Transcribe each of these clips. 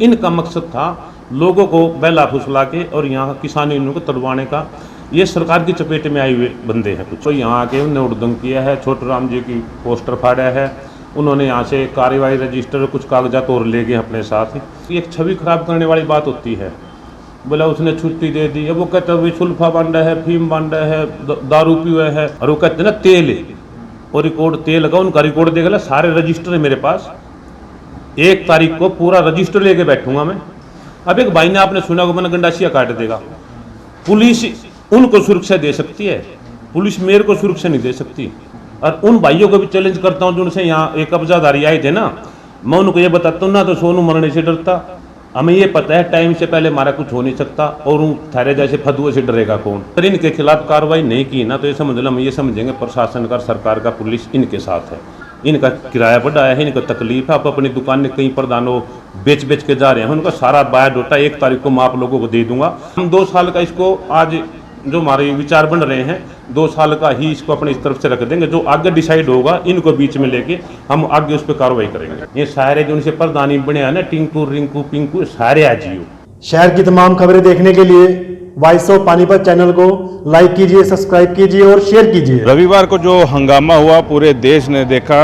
इनका मकसद था लोगों को बहला फुसला के और यहाँ किसान यूनियन को तड़वाने का। ये सरकार की चपेट में आए हुए बंदे हैं कुछ। तो यहाँ आके उन्होंने उड़दंग किया है, छोटू राम जी की पोस्टर फाड़ा है, उन्होंने यहाँ से कार्रवाई रजिस्टर और कुछ कागजात और ले गए अपने साथ। ये एक छवि खराब करने वाली बात होती है। बोला उसने छुट्टी दे दी, अब वो कहते हैं सुल्फा बांधा है, फीम बांधा है, दारू पिया है, और वो कहते हैं ना तेल है, और रिकॉर्ड तेल का उनका रिकॉर्ड देख ला, सारे रजिस्टर है मेरे पास। 1 तारीख को पूरा रजिस्टर लेके बैठूंगा मैं। अब एक भाई ने आपने सुना को मैंने गंडासिया काट देगा। पुलिस उनको सुरक्षा दे सकती है, पुलिस मेरे को सुरक्षा नहीं दे सकती। और उन भाइयों को भी चैलेंज करता हूँ जिनसे यहाँ एक कब्जादारी आए थे ना, मैं उनको ये बताता हूँ ना तो सोनू मरने से डरता। हमें ये पता है टाइम से पहले हमारा कुछ हो नहीं सकता, और उन थारे जैसे फदुए से डरेगा कौन। अगर इनके खिलाफ कार्रवाई नहीं की ना तो ये समझ लो हम ये समझेंगे प्रशासन का, सरकार का, पुलिस इनके साथ है। इनका किराया बढ़ा है, इनको तकलीफ है, आप अपनी दुकान में कहीं प्रधानों बेच के जा रहे हैं, उनका सारा बायोडाटा 1 तारीख को मैं आप लोगों को दे दूंगा। हम 2 साल का इसको आज जो हमारे विचार बन रहे हैं 2 साल का ही इसको अपनी इस तरफ से रख देंगे। जो आगे डिसाइड होगा इनको बीच में लेके हम आगे उस पर कार्रवाई करेंगे। ये सारे जो उनसे प्रधानी बने हैं ना, टिंकू रिंकू पिंकू, सारे आजियो। शहर की तमाम खबरें देखने के लिए वॉइस ऑफ पानीपत चैनल को लाइक कीजिए, सब्सक्राइब कीजिए और शेयर कीजिए। रविवार को जो हंगामा हुआ पूरे देश ने देखा।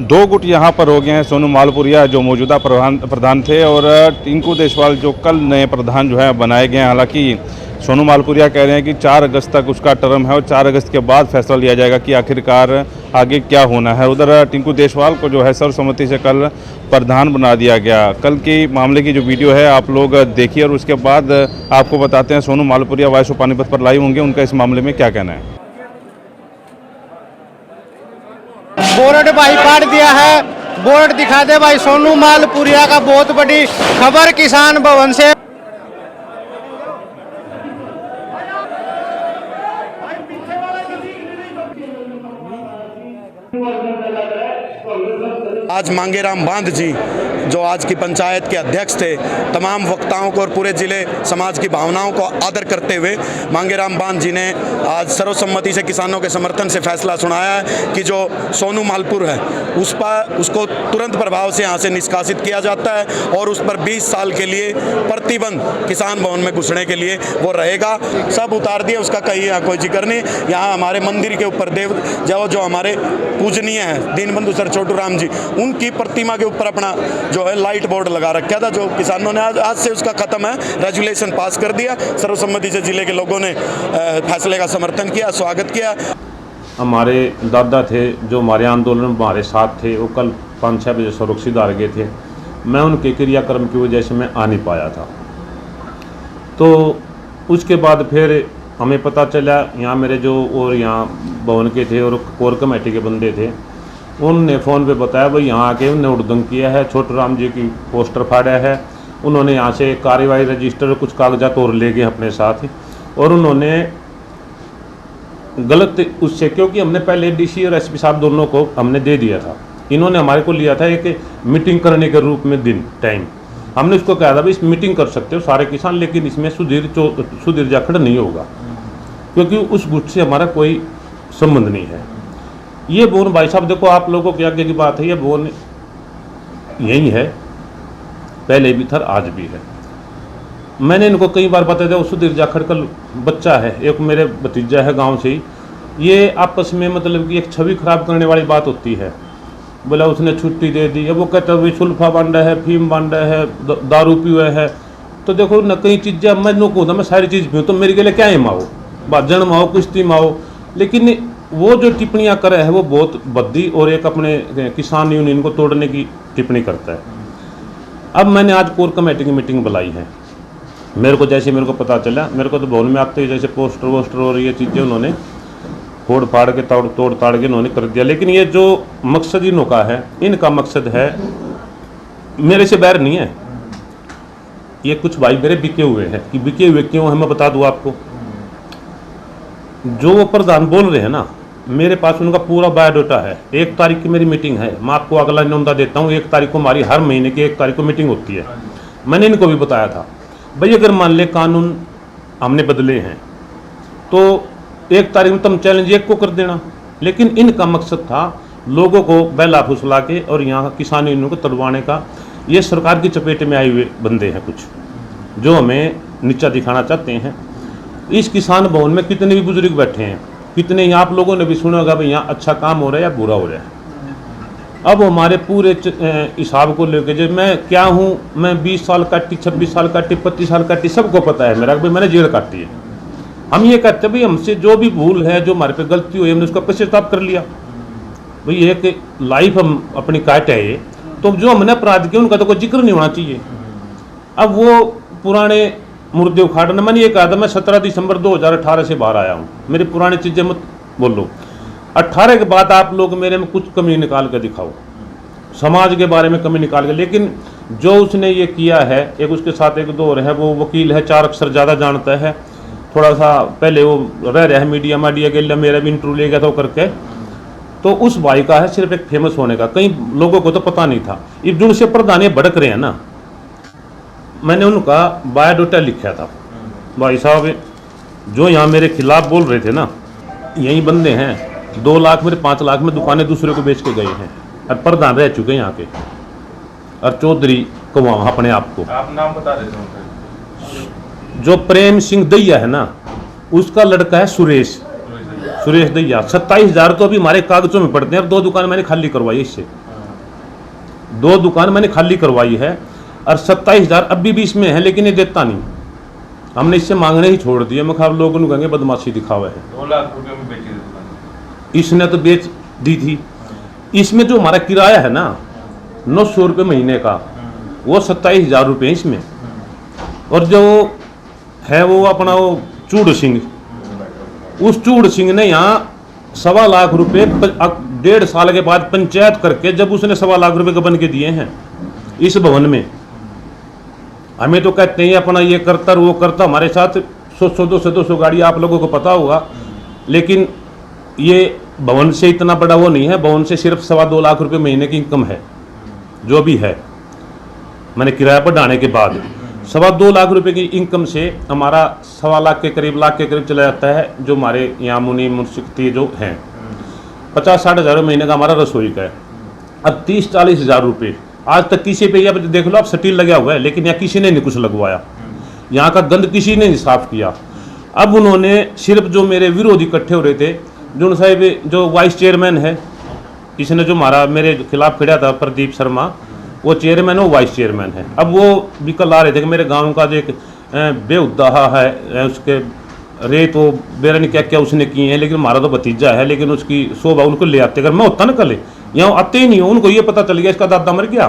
2 गुट यहाँ पर हो गए हैं। सोनू मालपुरिया जो मौजूदा प्रधान थे और टिंकू देशवाल जो कल नए प्रधान जो है बनाए गए हैं। हालांकि सोनू मालपुरिया कह रहे हैं कि 4 अगस्त तक उसका टर्म है और 4 अगस्त के बाद फैसला लिया जाएगा कि आखिरकार आगे क्या होना है। उधर टिंकू देशवाल को जो है सर्वसम्मति से कल प्रधान बना दिया गया। कल की मामले की जो वीडियो है आप लोग देखिए और उसके बाद आपको बताते हैं सोनू मालपुरिया वॉइस ऑफ पानीपत पर लाइव होंगे, उनका इस मामले में क्या कहना है। बोर्ड भाई काट दिया है, बोर्ड दिखा दे भाई। सोनू मालपुरिया का बहुत बड़ी खबर किसान भवन से। आज मांगेराम बांध जी जो आज की पंचायत के अध्यक्ष थे, तमाम वक्ताओं को और पूरे जिले समाज की भावनाओं को आदर करते हुए मांगेराम बांध जी ने आज सर्वसम्मति से किसानों के समर्थन से फैसला सुनाया है कि जो सोनू मालपुर है उसको तुरंत प्रभाव से यहाँ से निष्कासित किया जाता है और उस पर 20 साल के लिए प्रतिबंध किसान भवन में घुसने के लिए वो रहेगा। सब उतार दिया, उसका कहीं यहाँ कोई जिक्र नहीं। यहाँ हमारे मंदिर के ऊपर देव जो हमारे पूजनीय हैं दीनबंधु सर छोटू राम जी, उनकी प्रतिमा के ऊपर अपना जो है लाइट बोर्ड लगा रखा था, जो किसानों ने आज से उसका खत्म है, रेजुलेशन पास कर दिया। सर्वसम्मति से जिले के लोगों ने फैसले का समर्थन किया, स्वागत किया। हमारे दादा थे जो हमारे आंदोलन में हमारे साथ थे, वो कल 5-6 बजे सुरक्षित आ गए थे। मैं उनके क्रियाक्रम की वजह से मैं आ नहीं पाया था। तो उसके बाद फिर हमें पता चला, यहाँ मेरे जो और यहाँ भवन के थे और कोर कमेटी के बंदे थे, उनने फ़ोन पे बताया भाई यहाँ आके उन्होंने उड़दंग किया है, छोटू राम जी की पोस्टर फाड़ा है, उन्होंने यहाँ से कार्रवाई रजिस्टर और कुछ कागजात और ले गए अपने साथ। और उन्होंने गलत उससे, क्योंकि हमने पहले डीसी और एसपी साहब दोनों को हमने दे दिया था, इन्होंने हमारे को लिया था एक मीटिंग करने के रूप में दिन टाइम। हमने उसको कहा था भाई इस मीटिंग कर सकते हो सारे किसान, लेकिन इसमें सुधीर जाखड़ नहीं होगा, क्योंकि उस गुट से हमारा कोई संबंध नहीं है। ये बोन भाई साहब देखो, आप लोगों के आगे की बात है, ये बोन यही है, पहले भी था आज भी है। मैंने इनको कई बार बताया था, सुधीर जाखड़ का बच्चा है, एक मेरे भतीजा है गांव से ही, ये आपस में मतलब कि एक छवि खराब करने वाली बात होती है। बोला उसने छुट्टी दे दी, अब वो कहते हैं सुल्फा बांधा है, फीम बांधा है, दारू पिया है। तो देखो न कई चीज़ें मैं नो कहूँ मैं सारी चीज़ पीऊँ तो मेरे के लिए क्या है माओ, बाजन माओ, कुश्ती माओ। लेकिन वो जो टिप्पणियाँ करे है वो बहुत भद्दी और एक अपने किसान यूनियन को तोड़ने की टिप्पणी करता है। अब मैंने आज कोर कमेटी की मीटिंग बुलाई है। मेरे को पता चला, मेरे को तो भवन में आते ही जैसे पोस्टर वोस्टर और ये चीज़ें उन्होंने फोड़ फाड़ के तोड़ ताड़ के उन्होंने कर दिया। लेकिन ये जो मकसद इनों का है, इनका मकसद है मेरे से बैर नहीं है। ये कुछ भाई मेरे बिके हुए हैं, कि बिके हुए क्यों है मैं बता दूँ आपको। जो वो प्रधान बोल रहे हैं ना, मेरे पास उनका पूरा बायोडाटा है। 1 तारीख की मेरी मीटिंग है, मैं आपको अगला न्योंदा देता हूँ। 1 तारीख को हमारी हर महीने की 1 तारीख को मीटिंग होती है। मैंने इनको भी बताया था भाई अगर मान ले कानून हमने बदले हैं तो 1 तारीख में तुम चैलेंज 1 को कर देना। लेकिन इनका मकसद था लोगों को बहला फुसला के और यहाँ किसान यूनियन को तड़वाने का। ये सरकार की चपेट में आए हुए बंदे हैं कुछ, जो हमें नीचा दिखाना चाहते हैं। इस किसान भवन में कितने भी बुजुर्ग बैठे हैं, कितने ही आप लोगों ने भी सुना होगा भाई यहाँ अच्छा काम हो रहा है या बुरा हो रहा है। अब हमारे पूरे हिसाब को लेकर जब मैं क्या हूँ, मैं 20 साल काटी, 26 साल काटी, 25 साल काटी, सबको पता है मेरा भाई मैंने जेल काटी है। हम ये कहते हैं भाई हमसे जो भी भूल है, जो हमारे पे गलती हुई, हमने उसका पश्चाताप कर लिया। भाई एक लाइफ हम अपनी काट है ये, तो जो हमने अपराध किया उनका तो कोई जिक्र नहीं होना चाहिए। अब वो पुराने मुर्दे उखाड़ना, मैंने ये कहा था मैं 17 दिसंबर 2018 से बाहर आया हूँ, मेरी पुरानी चीज़ें मत बोलो। 18 के बाद आप लोग मेरे में कुछ कमी निकाल कर दिखाओ, समाज के बारे में कमी निकाल के। लेकिन जो उसने ये किया है, एक उसके साथ एक दो और है, वो वकील है, 4 अक्षर ज़्यादा जानता है, थोड़ा सा पहले वो रह रहा है मीडिया के लिए, मेरा भी इंटरव्यू ले गया था वो करके। तो उस भाई का है सिर्फ एक फेमस होने का, कई लोगों को तो पता नहीं था। ये जो से प्रधान ये भड़क रहे हैं ना, मैंने उनका बायोडाटा लिखा था। भाई साहब जो यहाँ मेरे खिलाफ बोल रहे थे ना, यही बंदे हैं, 2 लाख मेरे 5 लाख में दुकानें दूसरे को बेच के गए हैं और प्रधान रह चुके हैं यहाँ के, और चौधरी कुआं अपने आप को। आप नाम बता रहे थे? जो प्रेम सिंह दैया है ना, उसका लड़का है सुरेश दैया। 27,000 तो अभी हमारे कागजों में पड़ते हैं। 2 दुकान मैंने खाली करवाई इससे, 2 दुकान मैंने खाली करवाई है, और 27,000 अभी भी इसमें है, लेकिन ये देता नहीं। हमने इससे मांगने ही छोड़ दिए। मैं खाब लोगों कहेंगे बदमाशी दिखावा है। 2 लाख रुपए में बेची दुकान इसने तो बेच दी थी। इसमें जो हमारा किराया है ना 900 रुपये महीने का, वो 27,000 रुपये इसमें। और जो है वो अपना वो चूड़ सिंह, उस चूड़ सिंह ने यहाँ 1.25 लाख रुपये 1.5 साल के बाद पंचायत करके, जब उसने 1.25 लाख रुपये का बन के दिए हैं इस भवन में। हमें तो कहते हैं अपना ये करता वो करता, हमारे साथ 100-200 गाड़ी आप लोगों को पता होगा, लेकिन ये भवन से इतना बड़ा वो नहीं है। भवन से सिर्फ 2.25 लाख रुपये महीने की इनकम है, जो भी है मैंने किराया पर डालने के बाद। 2.25 लाख रुपए की इनकम से हमारा 1.25 लाख के करीब चला जाता है, जो हमारे यहाँ मुनी मुंसिकती जो हैं। 50-60 हज़ार महीने का हमारा रसोई का है। अब 30-40 हज़ार रुपये आज तक किसी पे, या देख लो आप, स्टील लगा हुआ है, लेकिन यहाँ किसी ने नहीं कुछ लगवाया, यहाँ का गंद किसी ने नहीं साफ किया। अब उन्होंने सिर्फ जो मेरे विरोधी इकट्ठे हो रहे थे, जो साहब जो वाइस चेयरमैन है, इसने जो हमारा मेरे खिलाफ खड़ा था प्रदीप शर्मा, वो चेयरमैन है, वो वाइस चेयरमैन है। अब वो भी कल आ रहे थे कि मेरे गांव का जो एक बेउद्दाहा है, उसके रेत वो बेरा ने क्या क्या उसने किए हैं, लेकिन हमारा तो भतीजा है, लेकिन उसकी शोभा उनको ले आते। अगर मैं होता ना कल, यहाँ आते ही नहीं हो, उनको ये पता चल गया इसका दादा मर गया,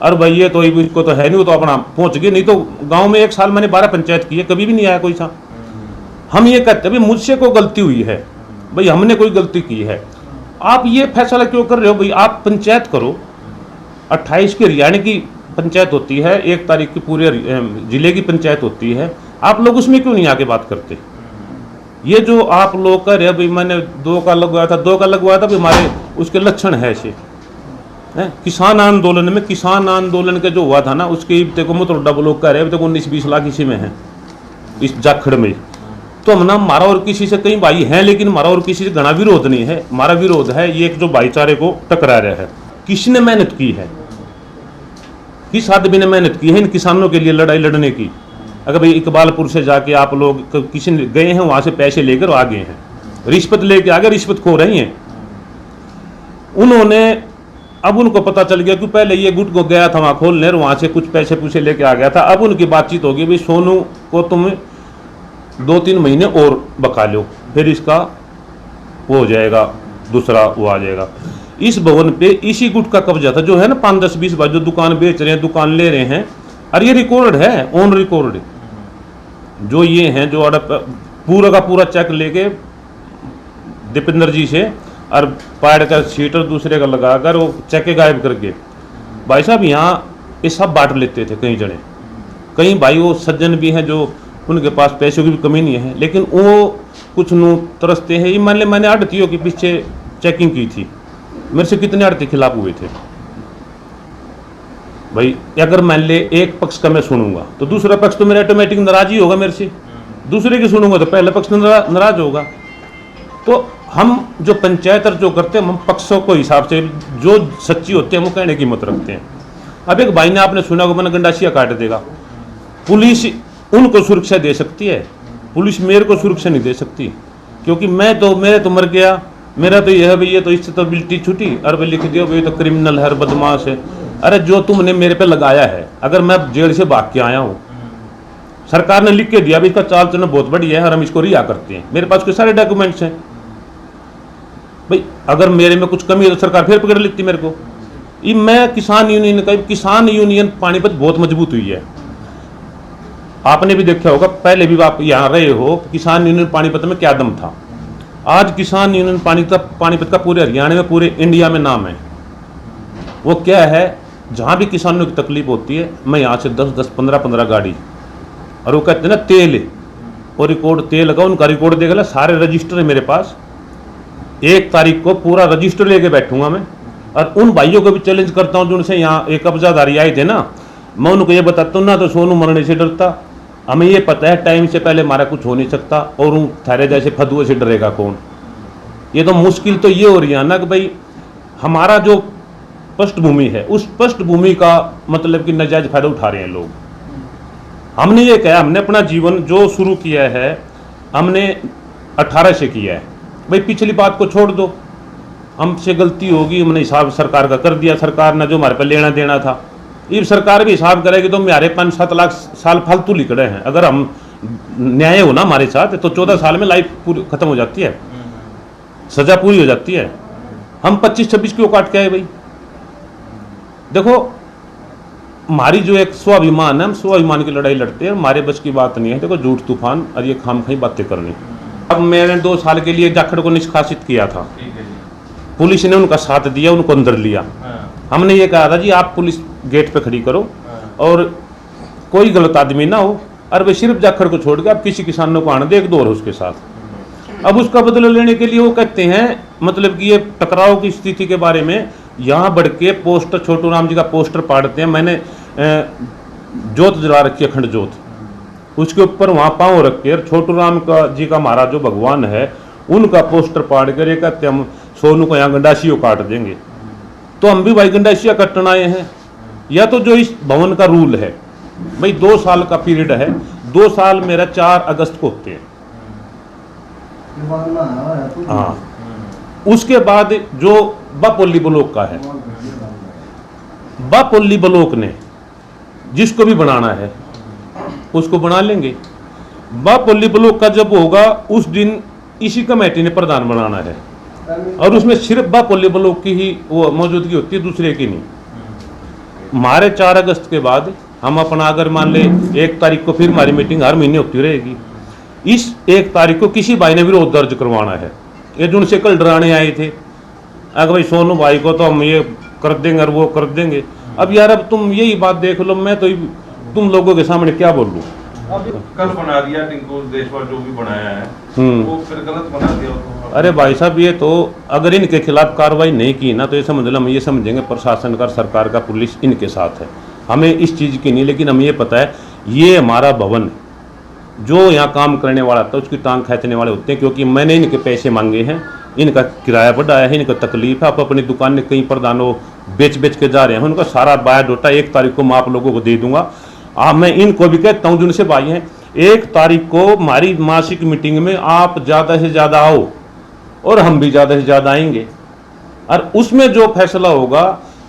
और भाई ये तो इसको तो है नहीं, वो तो अपना पहुँच गए। नहीं तो गाँव में 1 साल मैंने 12 पंचायत की है, कभी भी नहीं आया कोई सा। हम ये कहते हैं भाई मुझसे कोई गलती हुई है, भाई हमने कोई गलती की है, आप ये फैसला क्यों कर रहे हो? भाई आप पंचायत करो, 28 की हरियाणा की पंचायत होती है, 1 तारीख की पूरे जिले की पंचायत होती है, आप लोग उसमें क्यों नहीं आके बात करते? ये जो आप लोग कर रहे हैं, भाई मैंने 2 का लगवाया था, भाई हमारे उसके लक्षण है ऐसे। किसान आंदोलन में, किसान आंदोलन के जो हुआ था ना, उसके देखो मतलब डबल लोग कह रहे हैं, देखो 19-20 लाख इसी में है, इस जाखड़ में। तो हम ना, हमारा और किसी से कई भाई हैं, लेकिन हमारा और किसी से घना विरोध नहीं है। हमारा विरोध है ये एक जो भाईचारे को टकरा रहा है। किसने मेहनत की है, किस आदमी ने मेहनत की है इन किसानों के लिए लड़ाई लड़ने की? अगर भाई इकबालपुर से जाके आप लोग किसी गए हैं, वहाँ से पैसे लेकर आ गए हैं, रिश्वत लेके आ गए, रिश्वत खो रही हैं उन्होंने। अब उनको पता चल गया कि पहले ये गुट को गया था वहाँ खोलने, वहाँ से कुछ पैसे पूछे लेके आ गया था। अब उनकी बातचीत होगी, भाई सोनू को तुम 2-3 महीने और बका लो, फिर इसका वो हो जाएगा, दूसरा वो आ जाएगा। इस भवन पे इसी गुट का कब्जा था, जो है ना 5-10-20 बार जो दुकान बेच रहे हैं, दुकान ले रहे हैं, और ये रिकॉर्ड है, ऑन रिकॉर्ड। जो ये हैं जो पूरा का पूरा चेक लेके दीपेंद्र जी से, और पैड का सीटर दूसरे का लगाकर वो चेक गायब करके, भाई साहब यहाँ ये सब बांट लेते थे कई जने। कई भाई वो सज्जन भी हैं जो उनके पास पैसों की भी कमी नहीं है, लेकिन वो कुछ नू तरसते हैं। ये मैंने आड़तियों के पीछे चेकिंग की थी, मेरे से कितने आड़ती खिलाफ हुए थे भाई। अगर मान ले एक पक्ष का मैं सुनूंगा तो दूसरा पक्ष तो मेरा ऑटोमेटिक नाराज ही होगा मेरे से, दूसरे की सुनूंगा तो पहला पक्ष नाराज होगा। तो हम जो पंचायत जो करते हैं, हम पक्षों को हिसाब से जो सच्ची होते हैं वो कहने की मत रखते हैं। अब एक भाई ने आपने सुना को मैंने गंडासिया काट देगा, पुलिस उनको सुरक्षा दे सकती है, पुलिस मेरे को सुरक्षा नहीं दे सकती, क्योंकि मेरे तो मर गया, मेरा तो यह है भाई, ये तो इससे तो बिल्टी छुटी, और भाई लिख दियो भाई तो क्रिमिनल है, बदमाश है। अरे जो तुमने मेरे पे लगाया है, अगर मैं जेल से भाग के आया हूँ, सरकार ने लिख के दिया भी इसका चाल चलन बहुत बढ़िया है और हम इसको रिहा करते हैं, मेरे पास कोई सारे डॉक्यूमेंट्स हैं भाई, अगर मेरे में कुछ कमी है तो सरकार फिर पकड़ लेती मेरे को। ये मैं किसान यूनियन पानीपत बहुत मजबूत हुई है, आपने भी देखा होगा, पहले भी आप यहाँ रहे हो, किसान यूनियन पानीपत में क्या दम था। आज किसान यूनियन पानीपत का पूरे हरियाणा में, पूरे इंडिया में नाम है। वो क्या है, जहाँ भी किसानों की तकलीफ होती है, मैं यहाँ से 10-10, 15-15 गाड़ी, और वो कहते हैं ना तेल, और रिकॉर्ड तेल का उनका रिकॉर्ड देख ला, सारे रजिस्टर है मेरे पास। 1 तारीख को पूरा रजिस्टर लेके बैठूंगा मैं, और उन भाइयों को भी चैलेंज करता हूँ जिनसे यहाँ एक कब्जादारी आए थे ना, मैं उनको ये बताता हूँ ना तो सोनू मरने से डरता, हमें ये पता है टाइम से पहले हमारा कुछ हो नहीं सकता, और उन थारे जैसे फदुए से डरेगा कौन। ये तो मुश्किल तो ये हो रही है ना कि भाई हमारा जो पृष्ठभूमि है, उस पृष्ठभूमि का मतलब कि नाजायज फायदा उठा रहे हैं लोग। हमने ये कहा, हमने अपना जीवन जो शुरू किया है हमने 18 से किया है भाई, पिछली बात को छोड़ दो, हमसे गलती होगी, हमने हिसाब सरकार का कर दिया, सरकार ने जो हमारे पे लेना देना था, ये सरकार भी हिसाब करेगी तो हमारे 5-7 लाख साल फालतू लिखड़े हैं। अगर हम न्याय हो ना हमारे साथ तो 14 साल में लाइफ पूरी खत्म हो जाती है, सजा पूरी हो जाती है। हम 25-26 क्यों काट के आए भाई? देखो हमारी जो एक स्वाभिमान है, हम स्वाभिमान की लड़ाई लड़ते हैं, हमारे बस की बात नहीं है देखो झूठ तूफान और ये खामखी बातें करनी। अब मैंने 2 साल के लिए जाखड़ को निष्कासित किया था, पुलिस ने उनका साथ दिया, उनको अंदर लिया। हमने ये कहा था जी आप पुलिस गेट पे खड़ी करो और कोई गलत आदमी ना हो, और वे सिर्फ जाखड़ को छोड़ के आप किसी किसानों को आने दे, एक दौर उसके साथ। अब उसका बदला लेने के लिए वो कहते हैं मतलब कि ये टकराव की स्थिति के बारे में यहाँ बढ़ के पोस्टर, छोटू राम जी का पोस्टर पाड़ते हैं। मैंने जोत जला रखी है, अखंड जोत, उसके ऊपर वहाँ पाँव रख के छोटू राम का जी का हमारा जो भगवान है उनका पोस्टर पाड़ कर ये कहते हम सोनू को यहाँ गंडासियों काट देंगे। तो हम भी भाई गंडासिया कटन आए हैं, या तो जो इस भवन का रूल है भाई 2 साल का पीरियड है, 2 साल मेरा 4 अगस्त को होते हैं। हाँ, उसके बाद जो बापोली ब्लॉक का है, बापोली ब्लॉक ने जिसको भी बनाना है उसको बना लेंगे। बापोली ब्लॉक का जब होगा उस दिन इसी कमेटी ने प्रधान बनाना है, और उसमें सिर्फ बापोली ब्लॉक की ही वो मौजूदगी होती है, दूसरे की नहीं। हमारे 4 अगस्त के बाद हम अपना अगर मान ले 1 तारीख को फिर हमारी मीटिंग हर महीने होती रहेगी। इस 1 तारीख को किसी भाई ने विरोध दर्ज करवाना है, ये जो उनसे कल डराने आए थे अगर भाई सोनू भाई को तो हम ये कर देंगे और वो कर देंगे। अब यार अब तुम यही बात देख लो, मैं तो तुम लोगों के सामने क्या बोल लूँ। कल बना दिया टिंकू देशवाल जो भी बनाया है वो फिर गलत बना दिया तो। अरे भाई साहब ये तो अगर इनके खिलाफ कार्रवाई नहीं की ना तो ये समझ लो हम ये समझेंगे प्रशासन का, सरकार का, पुलिस इनके साथ है। हमें इस चीज़ की नहीं, लेकिन हमें ये पता है ये हमारा भवन जो यहाँ काम करने वाला था उसकी टांग खींचने वाले होते हैं, क्योंकि मैंने इनके पैसे मांगे हैं, इनका किराया बढ़ाया है, इनका तकलीफ है। आप अपनी दुकान में कई प्रधानों बेच के जा रहे हैं, उनका सारा बायोडाटा 1 तारीख को मैं आप लोगों को दे दूंगा। मैं इनको भी कहता हूँ जिनसे भाई हैं 1 तारीख को हमारी मासिक मीटिंग में आप ज़्यादा से ज़्यादा आओ और हम भी ज़्यादा से ज़्यादा आएंगे, और उसमें जो फैसला होगा।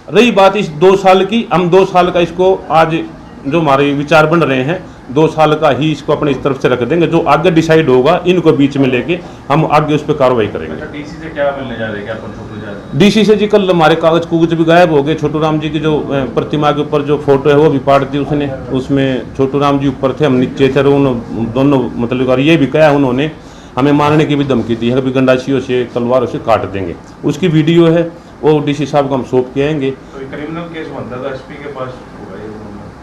रही बात इस 2 साल की, हम 2 साल का इसको आज जो हमारे विचार बन रहे हैं 2 साल का ही इसको अपनी इस तरफ से रख देंगे, जो आगे डिसाइड होगा इनको बीच में लेके हम आगे उस पर कार्रवाई करेंगे। अच्छा, डीसी से क्या मिलने जा रहे हैं, क्या छोटू जा रहे हैं? डीसी से जी कल हमारे कागज कुगज भी गायब हो गए। छोटू राम जी की जो प्रतिमा के ऊपर जो फोटो है वो भी पाड़ दी उसने, उसमें छोटू राम जी ऊपर थे, हम नीचे थे, उन दोनों मतलब। और ये भी कहा उन्होंने हमें मारने की भी धमकी दी है, कभी गंडासियों से तलवारों से काट देंगे। उसकी वीडियो है, वो डीसी साहब को हम सौंप के आएंगे। तो क्रिमिनल केस बनता था एसपी के पास,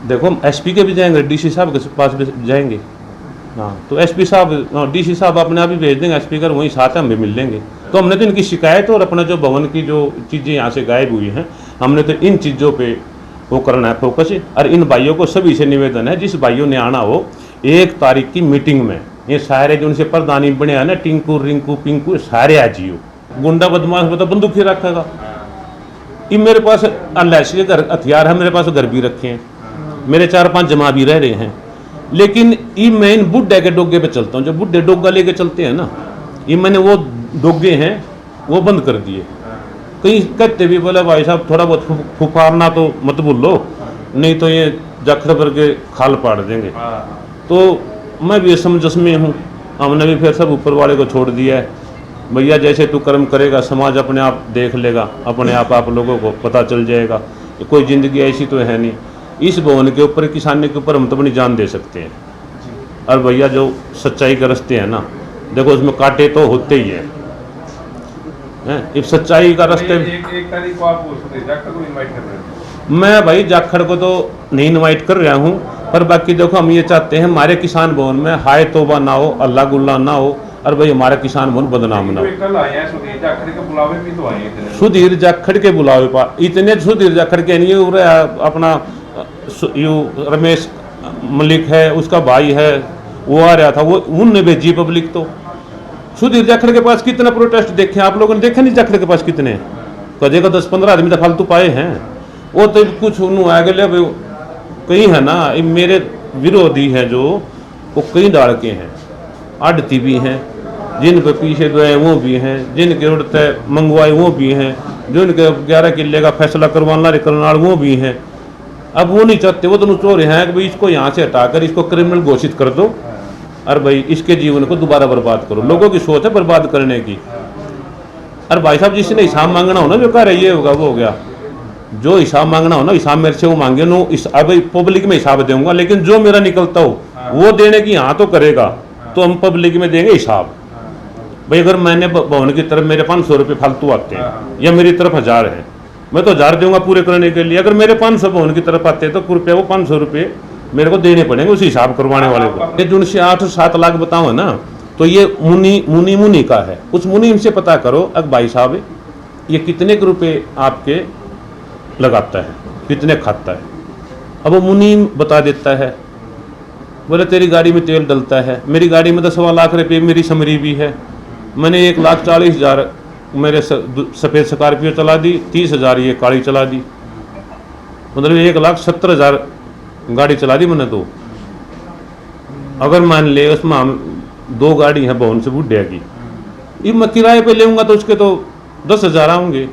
देखो हम एसपी के भी जाएंगे, डीसी साहब के पास भी जाएंगे। हाँ, तो एसपी साहब, डीसी साहब अपने आप ही भेज देंगे, स्पीकर वहीं साथ हम भी मिल लेंगे। तो हमने तो इनकी शिकायत और अपना जो भवन की जो चीज़ें यहाँ से गायब हुई हैं, हमने तो इन चीज़ों पे वो करना है फोकस। और इन भाइयों को सभी से निवेदन है, जिस भाइयों ने आना हो 1 तारीख की मीटिंग में, ये सारे जो उनसे प्रधानी बने हैं ना, टिंकू रिंकू पिंकू, सारे आ जियो। गुंडा बदमाश मतलब बंदूक ही रखेगा, ये मेरे पास एलआईसी के घर हथियार है, मेरे पास घर भी रखे हैं, मेरे 4-5 जमा भी रह रहे हैं। लेकिन ये मैं इन बुड्ढे के डोगे पे चलता हूँ, जो बुड्ढे डोगा लेके चलते हैं ना, ये मैंने वो डोगे हैं वो बंद कर दिए। कहीं कहते भी बोले भाई साहब थोड़ा बहुत फुफारना तो मत भूलो, नहीं तो ये जाखड़ भर के खाल पाड़ देंगे। तो मैं भी समझस में हूँ, हमने भी फिर सब ऊपर वाले को छोड़ दिया है। भैया जैसे तू कर्म करेगा समाज अपने आप देख लेगा, अपने आप लोगों को पता चल जाएगा। कोई ज़िंदगी ऐसी तो है नहीं, इस भवन के ऊपर किसानी के ऊपर हम तो अपनी जान दे सकते हैं। और भैया जो सच्चाई के रास्ते हैं ना, देखो उसमें कांटे तो होते ही हैं। इस सच्चाई का रास्ते एक तारीख को आप जाखड़ को इनवाइट कर रहे हैं? मैं भाई जाखड़ को तो नहीं इनवाइट कर रहा हूँ, पर बाकी देखो हम ये चाहते हैं हमारे किसान भवन में हाय तौबा ना हो, अल्लाह गुल्ला ना हो, और भाई हमारा किसान भवन बदनाम ना हो। कल आए हैं सुधीर जाखड़ के बुलावे भी तो आए हैं। सुधीर जाखड़ के बुलावे पा इतने सुधीर जाखड़ के नहीं हो रहा, अपना रमेश मलिक है उसका भाई है वो आ रहा था, वो उनने भेजी पब्लिक। तो सुधीर जाखड़ के पास कितना प्रोटेस्ट देखे आप लोगों ने? देखा नहीं जाखड़ के पास कितने कदे का 10-15 आदमी तो फालतू पाए हैं। वो तो कुछ उन्होंने आ गए कहीं है ना, ये मेरे विरोधी हैं जो वो कई डाल के हैं, आड़ती भी हैं, जिनके पीछे जो है वो भी हैं, जिनके उड़ते मंगवाए वो भी हैं, जो इनके 11 किले का फैसला करवाना करनाल वो भी हैं। अब वो नहीं चाहते, वो तो चोर हैं कि भाई इसको यहाँ से हटाकर इसको क्रिमिनल घोषित कर दो और भाई इसके जीवन को दोबारा बर्बाद करो। लोगों की सोच है बर्बाद करने की। अरे भाई साहब जिसने हिसाब मांगना हो ना, जो कह रहे ये होगा वो हो गया, जो हिसाब मांगना हो ना हिसाब मेरे से वो मांगे नो, अब पब्लिक में हिसाब दूंगा, लेकिन जो मेरा निकलता हो वो देने की यहाँ तो करेगा, तो हम पब्लिक में देंगे हिसाब। भाई अगर मैंने भवन की तरफ मेरे 500 रुपये फालतू आते हैं या मेरी तरफ 1000 है, मैं तो 1000 दूंगा पूरे करने के लिए। अगर मेरे 500 भवन की तरफ आते हैं तो कृपया वो 500 रुपये मेरे को देने पड़ेंगे उस हिसाब करवाने वाले को। ये जो उनसे 8-7 लाख बताओ ना, तो ये मुनी का है, उस मुनीम से पता करो अब भाई साहब ये कितने के रुपये आपके लगाता है, कितने खाता है। अब वो मुनीम बता देता है, बोले तेरी गाड़ी में तेल डलता है, मेरी गाड़ी में तो 1.25 लाख रुपये मेरी समरी भी है, मैंने 1,40,000 मेरे सफ़ेद स्कॉर्पियो चला दी, 30,000 ये काली चला दी, मतलब 1,70,000 गाड़ी चला दी मैंने। तो अगर मान ले उसमें हम 2 गाड़ी है भवन से बुढ़िया की, ये मैं किराए पे लेऊंगा तो उसके तो 10,000 आऊँगे,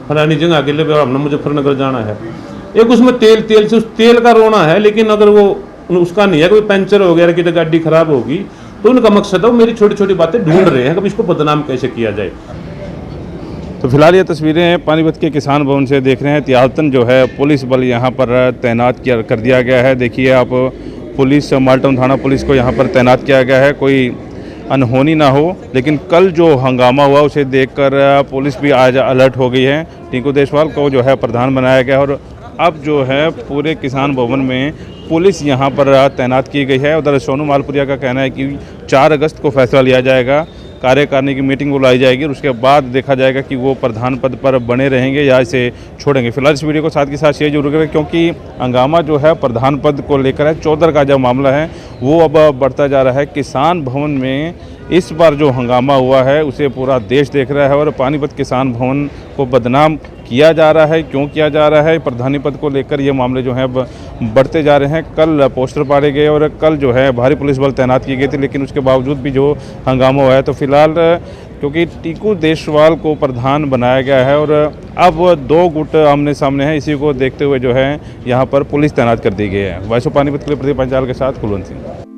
फलानी जगह के लिए हमने मुजफ्फरनगर जाना है। एक उसमें तेल से उस तेल का रोना है, लेकिन अगर वो उसका नहीं है, कोई पंचर हो गया कि तो गाड़ी खराब होगी, तो उनका मकसद है वो मेरी छोटी छोटी बातें ढूंढ रहे हैं कि इसको बदनाम कैसे किया जाए। तो फिलहाल ये तस्वीरें पानीपत के किसान भवन से देख रहे हैं। त्यालतन जो है पुलिस बल यहाँ पर तैनात कर दिया गया है। देखिए आप पुलिस माल्टाउन थाना पुलिस को यहाँ पर तैनात किया गया है, कोई अनहोनी ना हो। लेकिन कल जो हंगामा हुआ उसे देखकर पुलिस भी आज अलर्ट हो गई है। टिंकू देशवाल को जो है प्रधान बनाया गया और अब जो है पूरे किसान भवन में पुलिस यहाँ पर तैनात की गई है। उधर सोनू मालपुरिया का कहना है कि 4 अगस्त को फैसला लिया जाएगा, कार्यकारिणी की मीटिंग बुलाई जाएगी और उसके बाद देखा जाएगा कि वो प्रधान पद पर बने रहेंगे या इसे छोड़ेंगे। फिलहाल इस वीडियो को साथ के साथ शेयर जरूर करें, क्योंकि हंगामा जो है प्रधान पद को लेकर है। चौधर का जो मामला है वो अब बढ़ता जा रहा है। किसान भवन में इस बार जो हंगामा हुआ है उसे पूरा देश देख रहा है और पानीपत किसान भवन को बदनाम किया जा रहा है। क्यों किया जा रहा है? प्रधानी पद को लेकर ये मामले जो हैं बढ़ते जा रहे हैं। कल पोस्टर पाड़े गए और कल जो है भारी पुलिस बल तैनात किए गए थे, लेकिन उसके बावजूद भी जो हंगामा हुआ है, तो फिलहाल क्योंकि टिंकू देशवाल को प्रधान बनाया गया है और अब 2 गुट आमने सामने हैं, इसी को देखते हुए जो है यहाँ पर पुलिस तैनात कर दी गई है। वॉइस ऑफ पानीपत के लिए प्रदीप पंचाल के साथ कुलवंत सिंह।